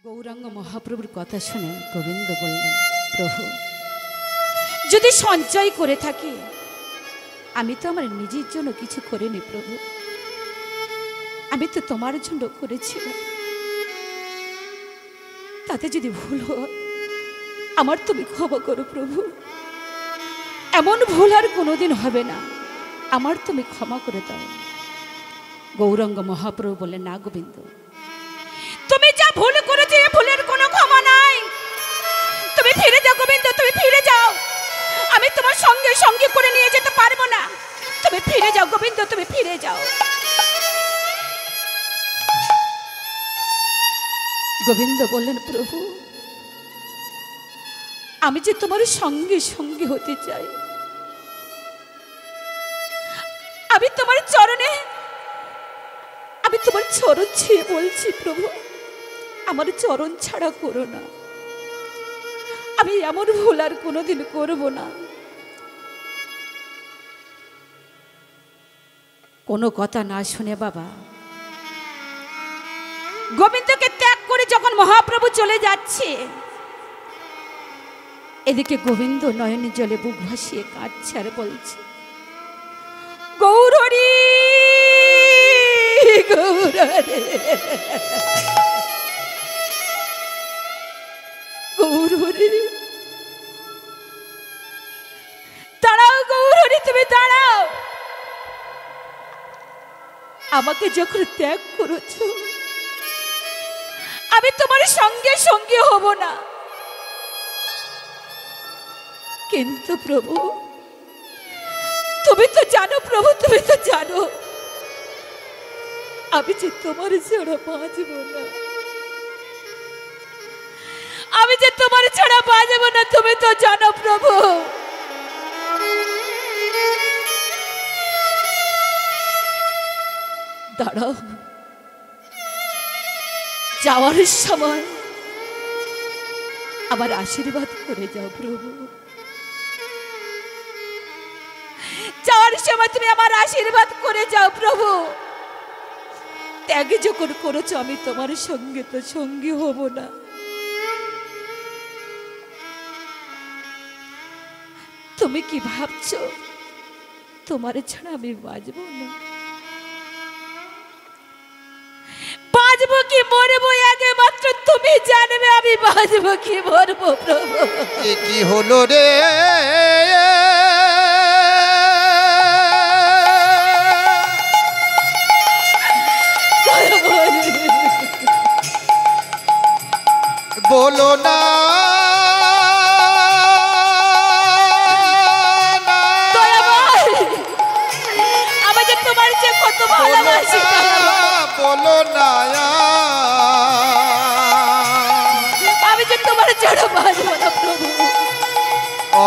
গৌরাঙ্গ মহাপ্রভুর কথা শুনে গোবিন্দ বললেন, প্রভু যদি সঞ্চয় করে থাকি আমি তো আমার নিজের জন্য কিছু করিনি প্রভু, আমি তো তোমার জন্য করেছিলাম। তাতে যদি ভুল হয় আমার তুমি ক্ষমা করো প্রভু, এমন ভুল আর কোনোদিন হবে না, আমার তুমি ক্ষমা করে দাও। গৌরাঙ্গ মহাপ্রভু বললেন, না গোবিন্দ, তুমি যা ভুল করেছো এ ভুলের কোনো ক্ষমা নাই, তুমি ফিরে যাও গোবিন্দ, তুমি ফিরে যাও, আমি তোমার সঙ্গে সঙ্গে করে নিয়ে যেতে পারবো না, তুমি ফিরে যাও গোবিন্দ, তুমি ফিরে যাও। গোবিন্দ বললেন, প্রভু আমি যে তোমার সঙ্গে সঙ্গে হতে চাই, আমি তোমার চরণে, আমি তোমার চরণ ছুঁয়ে বলছি প্রভু আমার চরণ ছাড়া করো না, আমি এমন ভুল আর কোনোদিন করব না। কোনো কথা না শুনে বাবা গোবিন্দকে ত্যাগ করে যখন মহাপ্রভু চলে যাচ্ছে, এদিকে গোবিন্দ নয়নী জলে বুক ভাসিয়ে কাঁদছে আর বলছে, গৌরহরি গৌরহরি গৌরহরি, দাঁড়াও গৌরহরি, তুমি দাঁড়াও, আমাকে যখন ত্যাগ করেছো আমি তোমার সঙ্গে সঙ্গে হব না, কিন্তু প্রভু তুমি তো জানো, প্রভু তুমি তো জানো আমি যে তোমার ছাড়া বাঁচব না, আমি যে তোমার ছাড়া বাঁচব না, তুমি তো জানো প্রভু। দাঁড়াও, যাওয়ার সময় আমার আশীর্বাদ করে যাও প্রভু, যাওয়ার সময় তুমি আমার আশীর্বাদ করে যাও প্রভু, ত্যাগ যখন করেছো আমি তোমার সঙ্গে তো সঙ্গী হব না। তুমি কি ভাবছো তোমার ছাড়া আমি বাঁচবো না? বাঁচবো কি মরবো আগে মাত্র তুমি জানবে, আমি বাঁচবো কি মরবো প্রভু। কি হলো রে বলো না, আমি যে তোমার যে কত ভালোবাসি, বলো না, আমি যে তোমার ছাড়া বাঁচবো না প্রভু।